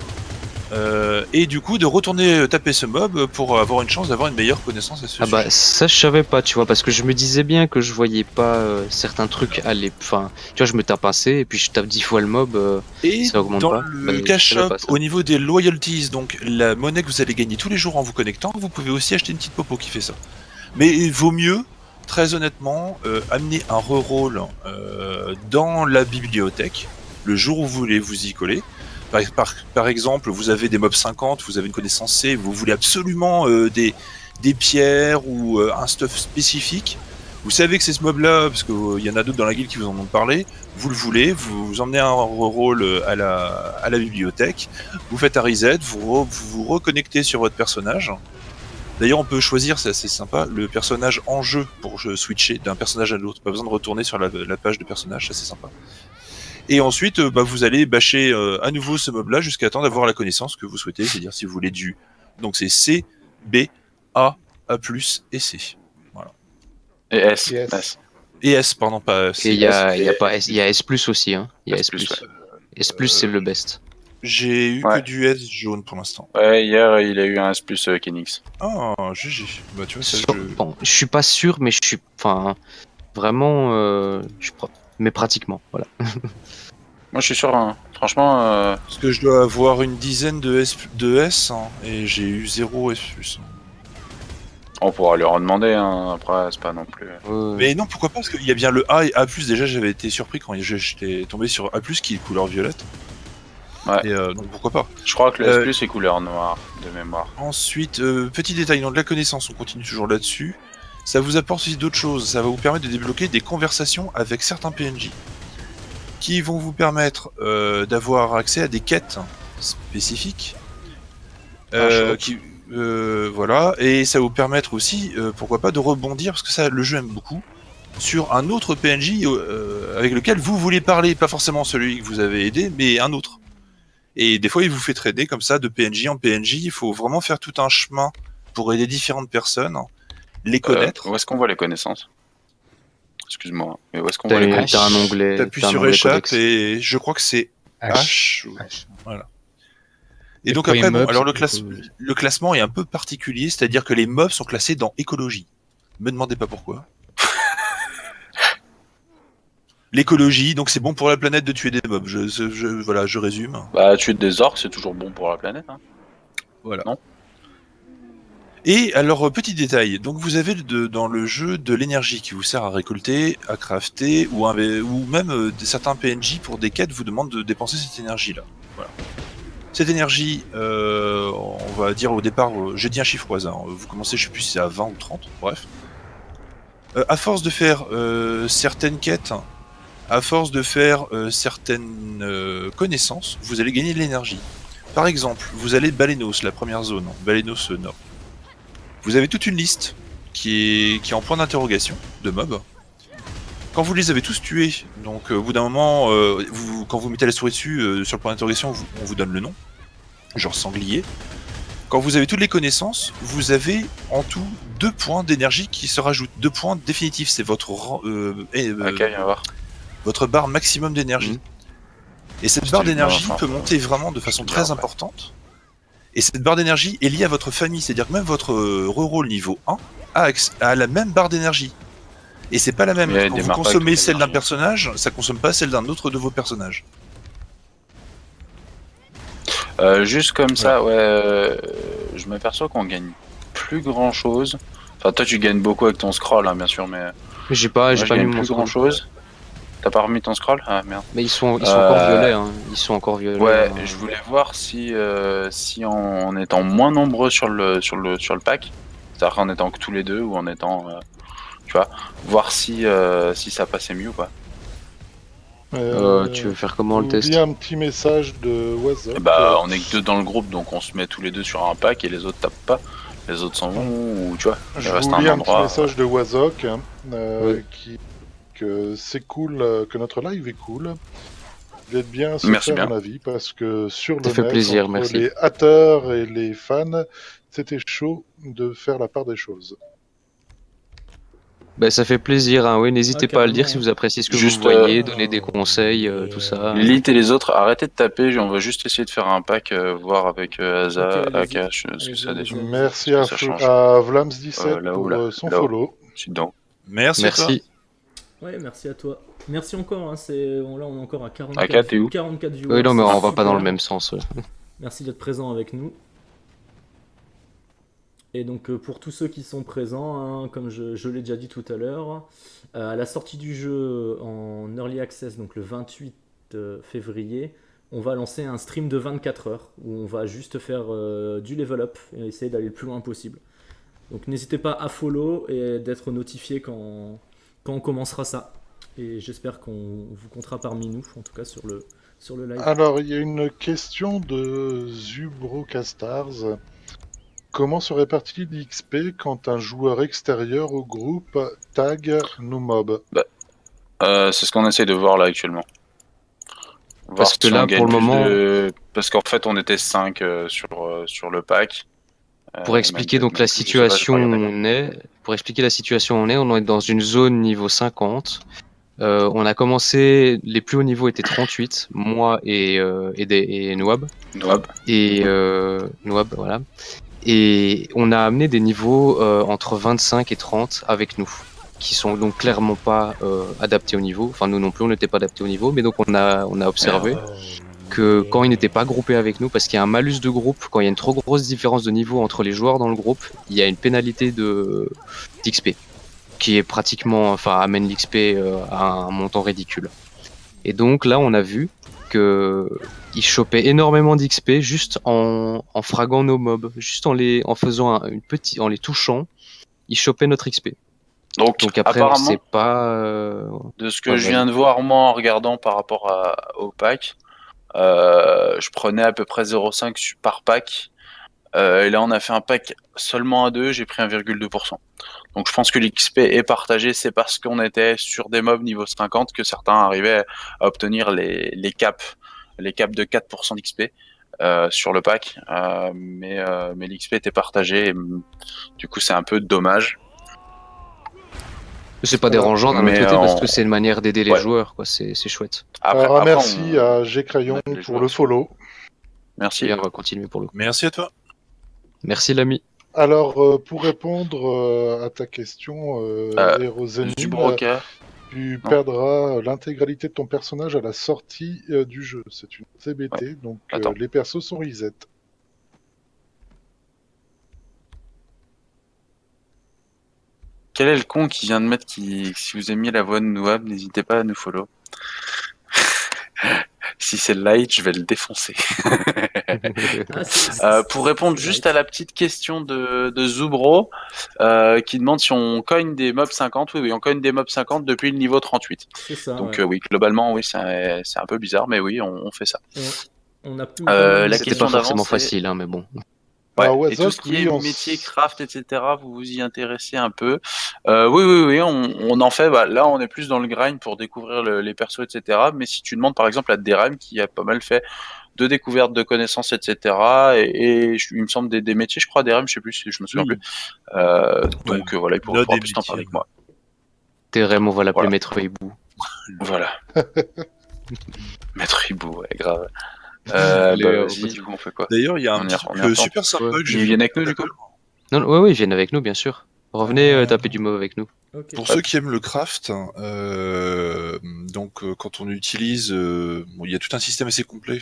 Et du coup de retourner taper ce mob pour avoir une chance d'avoir une meilleure connaissance à ce Ah bah sujet. ça je savais pas, tu vois, parce que je me disais bien que je voyais pas certains trucs aller. Enfin, tu vois, je me tape un C et puis je tape 10 fois le mob, Et ça augmente dans pas. le Bah, cash je savais shop, pas ça. au niveau des loyalties, donc la monnaie que vous allez gagner tous les jours en vous connectant, vous pouvez aussi acheter une petite popo qui fait ça. Mais il vaut mieux, très honnêtement, amener un reroll dans la bibliothèque le jour où vous voulez vous y coller. Par exemple, vous avez des mobs 50, vous avez une connaissance C, vous voulez absolument des pierres ou un stuff spécifique. Vous savez que c'est ce mob-là, parce qu'il y en a d'autres dans la guilde qui vous en ont parlé. Vous le voulez, vous emmenez un reroll à la bibliothèque, vous faites un reset, vous reconnectez sur votre personnage. D'ailleurs, on peut choisir, c'est assez sympa, le personnage en jeu pour switcher d'un personnage à l'autre. Pas besoin de retourner sur la page de personnage, c'est assez sympa. Et ensuite, vous allez bâcher à nouveau ce mob-là jusqu'à temps d'avoir la connaissance que vous souhaitez, c'est-à-dire si vous voulez du. Donc c'est C, B, A, A+, et C. Voilà. Et S. Yes. S. Et S, pardon, pas C. Et il y a pas S, il y a S+ aussi, hein. Il y a S+. S+, S+, c'est le best. J'ai eu Ouais. que du S jaune pour l'instant. Ouais, hier il a eu un S plus Kenix. Ah, GG. Bah tu vois, ça, Bon, je suis pas sûr, mais je suis, enfin, vraiment, mais pratiquement, voilà. Moi je suis sûr, hein. Franchement, Parce que je dois avoir une dizaine de S hein, et j'ai eu 0 S+. on pourra lui en demander, hein. Après c'est pas non plus. Mais non, pourquoi pas, parce qu'il y a bien le A et A+, déjà j'avais été surpris quand j'étais tombé sur A+, qui est couleur violette. Ouais. Et donc pourquoi pas. Je crois que le S plus est couleur noire de mémoire. Ensuite, petit détail, dans de la connaissance, on continue toujours là-dessus. Ça vous apporte aussi d'autres choses, ça va vous permettre de débloquer des conversations avec certains PNJ qui vont vous permettre d'avoir accès à des quêtes spécifiques. Voilà, et ça va vous permettre aussi, pourquoi pas, de rebondir, parce que ça, le jeu aime beaucoup, sur un autre PNJ avec lequel vous voulez parler, pas forcément celui que vous avez aidé, mais un autre. Et des fois, il vous fait trader comme ça de PNJ en PNJ. Il faut vraiment faire tout un chemin pour aider différentes personnes, les connaître. Où est-ce qu'on voit les connaissances? Excuse-moi, mais où est-ce qu'on voit les connaissances? T'as un onglet. T'appuies t'as un sur onglet échappe codex. et je crois que c'est H. H. Voilà. Et Les donc premiers après, bon, mobs, alors c'est le classement est un peu particulier, c'est-à-dire que les mobs sont classés dans écologie. Me demandez pas pourquoi. L'écologie, donc c'est bon pour la planète de tuer des mobs. Voilà, je résume. Bah tuer des orques c'est toujours bon pour la planète, hein. Voilà. Non. Et alors, petit détail, donc vous avez dans le jeu de l'énergie qui vous sert à récolter, à crafter, ou même certains PNJ pour des quêtes vous demandent de dépenser cette énergie-là. Voilà. Cette énergie, on va dire au départ, j'ai dit un chiffre au hasard, vous commencez, je sais plus si c'est à 20 ou 30, bref. À force de faire certaines quêtes, à force de faire certaines connaissances, vous allez gagner de l'énergie. Par exemple, vous allez Balenos, la première zone, Balenos Nord. Vous avez toute une liste qui est en point d'interrogation de mobs. Quand vous les avez tous tués, donc au bout d'un moment, quand vous mettez la souris dessus, sur le point d'interrogation, on vous donne le nom, genre sanglier. Quand vous avez toutes les connaissances, vous avez en tout 2 points d'énergie qui se rajoutent. 2 points définitifs, c'est votre Ok, viens voir. votre barre maximum d'énergie. Mhm. Et cette C'est barre du bien, d'énergie enfin, peut monter vraiment de façon c'est bien, très ouais. importante. Et cette barre d'énergie est liée à votre famille, c'est-à-dire que même votre reroll niveau 1 a la même barre d'énergie. Et c'est pas la même. Mais elle Quand vous démarre pas consommez avec celle d'un l'énergie. personnage, ça consomme pas celle d'un autre de vos personnages. Juste comme ça, ouais, je m'aperçois qu'on gagne plus grand chose. Enfin, toi tu gagnes beaucoup avec ton scroll, hein, bien sûr, mais J'ai pas, moi, j'ai je pas mis gagne mon plus scroll. grand chose. T'as pas remis ton scroll? Ah merde. Mais ils sont encore violets, hein. Ils sont encore violets. Ouais, hein. je voulais voir si en étant moins nombreux sur le pack, c'est-à-dire en étant que tous les deux ou en étant, tu vois, voir si ça passait mieux ou pas. Tu veux faire comment le Vous test? oubliez un petit message de Wazok. Et bah, on est que deux dans le groupe, donc on se met tous les deux sur un pack et les autres tapent pas. Les autres s'en vont ou tu vois, il Je reste vous un lis un petit endroit. message de Wazok Ouais. qui c'est cool que notre live est cool. Vous êtes bien à se Merci faire bien. un avis parce que sur Ça le fait net, plaisir, entre merci. les haters et les fans, c'était chaud de faire la part des choses. Bah, ça fait plaisir, hein. Oui, n'hésitez pas à le dire carrément, si hein. vous appréciez ce que Juste, vous voyez, donner des conseils, tout ça. Lilith et les autres, arrêtez de taper, on va juste essayer de faire un pack, voir avec Asa, Ok, allez-y. Akash, ce que Allez-y, ça allez-y, déjà. allez-y. Merci Est-ce à, que ça change à Vlams17 Là-haut, pour là, son là-haut. follow. Je suis dedans. Merci à toi. Merci. Ouais, merci à toi. Merci encore, hein, là on est encore à 44, Aka, t'es où 44 viewers. Oui, non, mais c'est on va pas dans le super. même sens. Ouais. Merci d'être présent avec nous. Et donc pour tous ceux qui sont présents, hein, comme je l'ai déjà dit tout à l'heure, à la sortie du jeu en Early Access, donc le 28 février, on va lancer un stream de 24 heures où on va juste faire du level up et essayer d'aller le plus loin possible. Donc n'hésitez pas à follow et d'être notifié quand on commencera ça. Et j'espère qu'on vous comptera parmi nous, en tout cas sur le live. Alors, il y a une question de Zubrocastars. Comment se répartit l'XP quand un joueur extérieur au groupe tag nos mobs? C'est ce qu'on essaie de voir là actuellement. Voir Parce que si là, on gagne pour le plus moment- Parce qu'en fait, on était 5 sur le pack. Pour expliquer donc la situation où on est, on est dans une zone niveau 50. On a commencé, les plus hauts niveaux étaient 38, moi et Nouab. Noab. Et Nouab, voilà. Et on a amené des niveaux entre 25 et 30 avec nous, qui sont donc clairement pas adaptés au niveau. Enfin, nous non plus, on n'était pas adaptés au niveau, mais donc on a observé que quand ils n'étaient pas groupés avec nous, parce qu'il y a un malus de groupe, quand il y a une trop grosse différence de niveau entre les joueurs dans le groupe, il y a une pénalité d'XP, qui est pratiquement, enfin, amène l'XP à un montant ridicule. Et donc là, on a vu que ils chopaient énormément d'XP juste en fraguant nos mobs, juste en faisant en les touchant, ils chopaient notre XP. Donc après, on apparemment, sait pas. de ce que ouais, je viens de voir moi en regardant par rapport au pack, je prenais à peu près 0,5 par pack. Et là, on a fait un pack seulement à 2, j'ai pris 1,2%. Donc je pense que l'XP est partagé, c'est parce qu'on était sur des mobs niveau 50 que certains arrivaient à obtenir les caps de 4% d'XP sur le pack. Mais l'XP était partagé, et, du coup c'est un peu dommage. C'est pas dérangeant d'un autre Mais, côté parce que c'est une manière d'aider les ouais. joueurs, quoi. C'est chouette. Alors, après, merci à G-Crayon on a les pour le joueurs. follow. Merci. Et on va continuer pour le coup. Merci à toi. Merci l'ami. Alors, pour répondre à ta question, Erozenin, Zubroka. tu Non. perdras l'intégralité de ton personnage à la sortie du jeu. C'est une TBT, donc Attends. les persos sont reset. Quel est le con qui vient de mettre si vous aimiez la voix de Nouab, n'hésitez pas à nous follow. Si c'est light, je vais le défoncer. Pour répondre juste à la petite question de Zubro, qui demande si on cogne des mobs 50. Oui, on cogne des mobs 50 depuis le niveau 38. C'est ça. Donc ouais. oui, globalement, oui, c'est un peu bizarre, mais oui, on fait ça. On a pu La C'était question pas forcément d'avant, c'est- facile, hein, mais bon. Ouais. Ah, Et tout Wazok, ce qui oui, est on métier, craft, etc., vous vous y intéressez un peu. Oui, on en fait. Bah, là, on est plus dans le grind pour découvrir les persos, etc. Mais si tu demandes par exemple à Derem, qui a pas mal fait de découvertes de connaissances, etc., il me semble des métiers, je crois, Derem, je sais plus, je me souviens plus. Donc voilà, il pourra Là, des plus t'en métiers, parler que moi. Terem, on va l'appeler Voilà. Maître Hibou. Voilà. Maître Hibou, ouais, grave. Allez, on Vas-y, continue. du coup, on fait quoi? D'ailleurs, il y a On un y petit retourne. truc super sympa Ouais. que j'ai Ils vu. viennent avec nous, du coup? Non, ouais, ils viennent avec nous, bien sûr. Revenez taper du mob avec nous. Ok. Pour ceux qui aiment le craft, quand on utilise, il y a tout un système assez complet.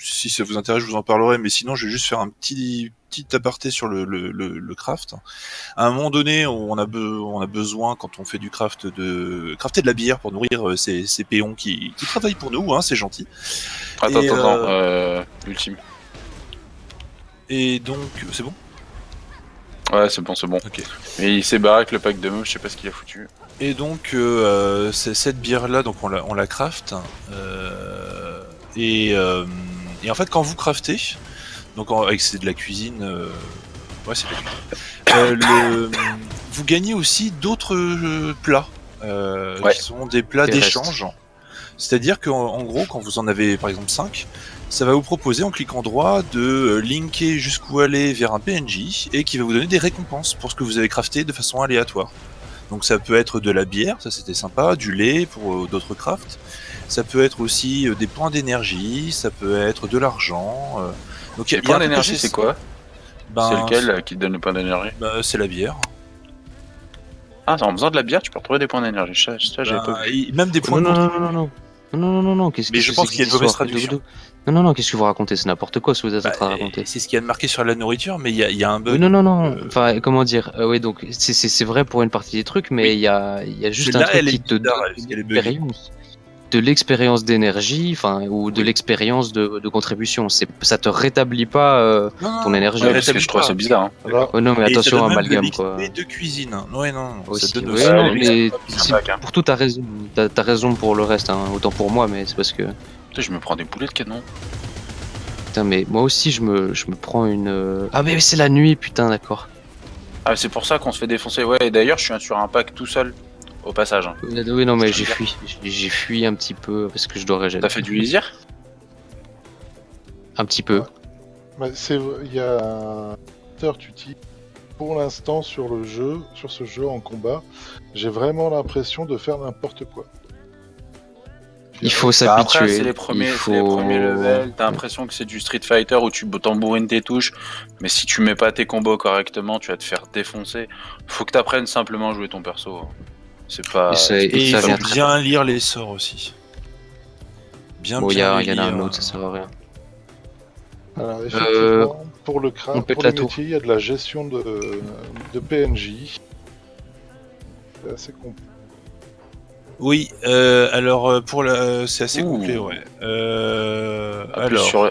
Si ça vous intéresse, je vous en parlerai, mais sinon, je vais juste faire un petit aparté sur le craft. À un moment donné, on a besoin, quand on fait du craft, de crafter de la bière pour nourrir ces péons qui travaillent pour nous, hein, c'est gentil. Attends, l'ultime. Et donc, c'est bon? Ouais, c'est bon. Ok. Mais il s'est barré avec le pack de mobs, je sais pas ce qu'il a foutu. Et donc, c'est cette bière-là, donc on la craft. Et en fait, quand vous craftez, donc c'est de la cuisine, ouais, c'est de la cuisine. Vous gagnez aussi d'autres plats Ouais. qui sont des plats Des d'échange. C'est-à-dire qu'en gros, quand vous en avez par exemple 5, ça va vous proposer en cliquant droit de linker jusqu'où aller vers un PNJ et qui va vous donner des récompenses pour ce que vous avez crafté de façon aléatoire. Donc ça peut être de la bière, ça c'était sympa, du lait pour d'autres crafts. Ça peut être aussi des points d'énergie, ça peut être de l'argent. Donc il y Les a points un peu d'énergie, caché- c'est quoi? Ben, C'est lequel qui te donne le point d'énergie? C'est la bière. Ah, en faisant de la bière, tu peux retrouver des points d'énergie. Ça, j'avais pas vu. Même des points Non, de non, contrôle. non, non, non, non, non, qu'est-ce Mais que je c'est pense que qu'il y a cette une mauvaise histoire traduction. Non, non, non, qu'est-ce que vous racontez? C'est n'importe quoi ce que vous êtes en train de Bah, raconter. c'est ce qu'il y a de marqué sur la nourriture, mais il y a un bug. Oui, non, non, non. Enfin, comment dire? Oui, donc c'est vrai pour une partie des trucs, mais Oui. il y a juste un Celle-là, truc elle est qui te bizarre, donne parce qu'elle est buggée. de l'expérience d'énergie, enfin, ou de Oui. l'expérience de contribution. Ça te rétablit pas Non, ton non, énergie. ça Ouais, parce que rétablit je trouve pas. ça bizarre. Hein. Alors, Oh non, mais Et ça attention, donne même de amalgame l'XP quoi. de cuisine. Ouais, non, Aussi, ça donne oui, aussi. non, les mais mecs, c'est c'est- sympa, hein. pour tout, t'as raison. T'as raison pour le reste, hein. Autant pour moi, mais c'est parce que. Putain, je me prends des boulets de canon. Putain, mais moi aussi, je me prends une. Ah, mais c'est la nuit, putain, d'accord. Ah, c'est pour ça qu'on se fait défoncer. Ouais, et d'ailleurs, je suis sur un pack tout seul, au passage. Hein. Oui, non, mais Je j'ai te fui. J'ai fui un petit peu parce que je dois régénérer. T'as fait du lisière? Un petit peu. Ouais. mais il y a un tu dis, pour l'instant sur ce jeu en combat, j'ai vraiment l'impression de faire n'importe quoi. Il faut Bah après, s'habituer. c'est les premiers, Il c'est les premiers faut- levels. T'as l'impression que c'est du Street Fighter où tu tambourines tes touches, mais si tu mets pas tes combos correctement, tu vas te faire défoncer. Faut que t'apprennes simplement à jouer ton perso. Hein. C'est pas. Et Et il ça faut vient très bien lire les sorts aussi. Bon, il y bien en les a un lire. autre, ça sert à rien. Alors effectivement, pour le on craft, pète pour la les tour. métiers, il y a de la gestion de PNJ. C'est assez compliqué. Oui, alors c'est assez Ouh. complet, ouais.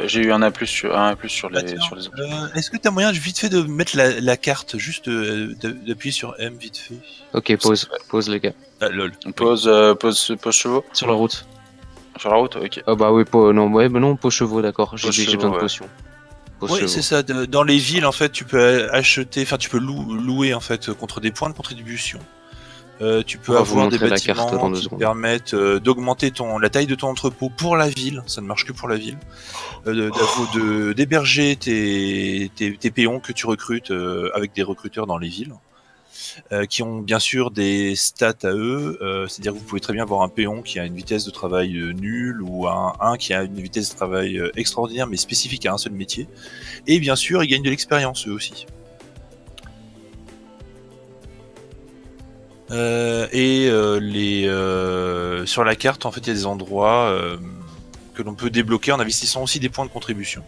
J'ai eu un A+, un A+, sur Bah les, tiens, sur les autres. est-ce que t'as moyen vite fait de mettre la carte, juste d'appuyer sur M vite fait? Ok, pause les gars. Ah lol. On pose chevaux Sur la route. sur la route. Ok. Ah bah oui, non, ouais, bah non, pause chevaux, d'accord. J'ai Pause besoin chevaux, de ouais. potions. Pause Oui, chevaux. c'est ça. Dans les villes, en fait, tu peux acheter, enfin, tu peux louer en fait contre des points de contribution. Tu peux On va vous avoir des montrer la carte bâtiments dans 2 qui secondes. permettent d'augmenter la taille de ton entrepôt pour la ville. Ça ne marche que pour la ville. D'héberger tes péons que tu recrutes avec des recruteurs dans les villes. Qui ont bien sûr des stats à eux, c'est-à-dire que vous pouvez très bien avoir un péon qui a une vitesse de travail nulle ou un qui a une vitesse de travail extraordinaire mais spécifique à un seul métier. Et bien sûr, ils gagnent de l'expérience eux aussi. Sur la carte, en fait, il y a des endroits que l'on peut débloquer en investissant aussi des points de contribution.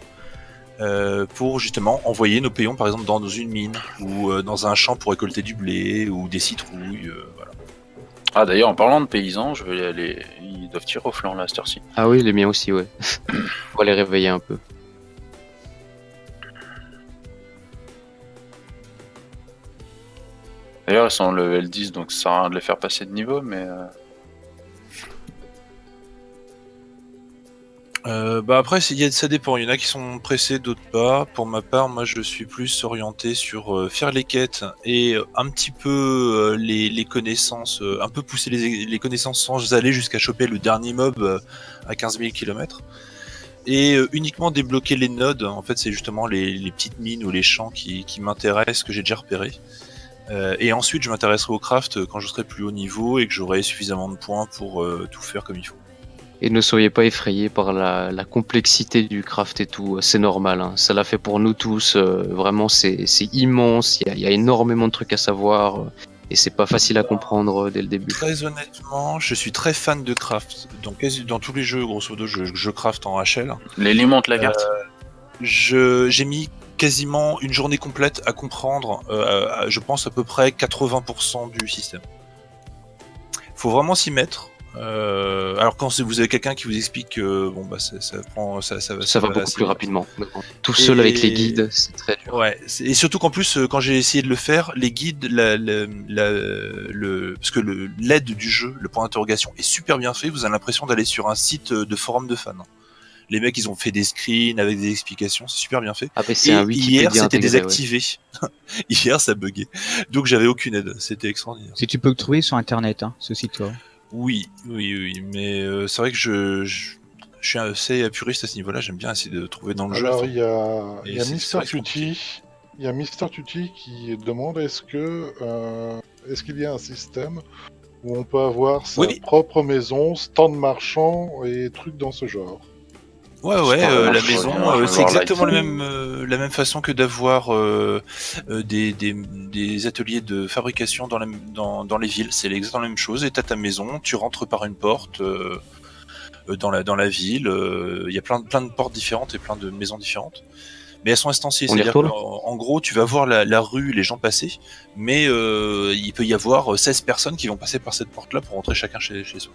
Pour justement envoyer nos péons par exemple dans une mine ou dans un champ pour récolter du blé ou des citrouilles, voilà. Ah d'ailleurs, en parlant de paysans, je vais y aller. Ils doivent tirer au flanc là, à cette heure-ci. Ah oui, les miens aussi, ouais. On va les réveiller un peu. D'ailleurs, ils sont level 10, donc ça sert à rien de les faire passer de niveau, mais. Bah après ça dépend, il y en a qui sont pressés, d'autres pas. Pour ma part, moi je suis plus orienté sur faire les quêtes et un petit peu les connaissances, un peu pousser les connaissances sans aller jusqu'à choper le dernier mob à 15 000 km. Et uniquement débloquer les nodes, en fait c'est justement les petites mines ou les champs qui m'intéressent, que j'ai déjà repérés. Et ensuite je m'intéresserai au craft quand je serai plus haut niveau et que j'aurai suffisamment de points pour tout faire comme il faut. Et ne soyez pas effrayés par la complexité du craft et tout, c'est normal, hein. Ça l'a fait pour nous tous, vraiment c'est immense, il y a énormément de trucs à savoir, et c'est pas facile à comprendre dès le début. Très honnêtement, je suis très fan de craft. Donc dans tous les jeux, grosso modo, je craft en HL. Les monte la carte. J'ai mis quasiment une journée complète à comprendre, je pense à peu près 80% du système. Faut vraiment s'y mettre. Alors quand vous avez quelqu'un qui vous explique que bon bah ça Ça va beaucoup assez plus vite. rapidement. Tout seul avec les guides, c'est très dur. Ouais, et surtout qu'en plus, quand j'ai essayé de le faire, les guides, parce que l'aide du jeu, le point d'interrogation, est super bien fait. Vous avez l'impression d'aller sur un site de forum de fans. Les mecs, ils ont fait des screens avec des explications, c'est super bien fait. Ah, mais c'est Et un Wikipédia hier, c'était intégré, ouais. désactivé. Hier, ça buguait. Donc, j'avais aucune aide. C'était extraordinaire. Si tu peux le trouver sur internet, hein, ce site-là. Oui. Mais c'est vrai que je suis assez puriste à ce niveau-là. J'aime bien essayer de trouver dans le jeu. Alors, Enfin, il y a, et il y a c'est Mister vrai que c'est compliqué. Tutti. Il y a Mister Tutti qui demande est-ce qu'il y a un système où on peut avoir sa Oui. propre maison, stand marchand et trucs dans ce genre. Ouais, Super, la je maison, regarde c'est exactement Light. la même façon que d'avoir des ateliers de fabrication dans les villes. C'est exactement la même chose. Et t'as ta maison, tu rentres par une porte dans la ville. Il y a plein de portes différentes et plein de maisons différentes. Mais elles sont instanciées. On y C'est-à-dire retourne qu'en gros, tu vas voir la rue, les gens passer, mais il peut y avoir 16 personnes qui vont passer par cette porte-là pour rentrer chacun chez soi.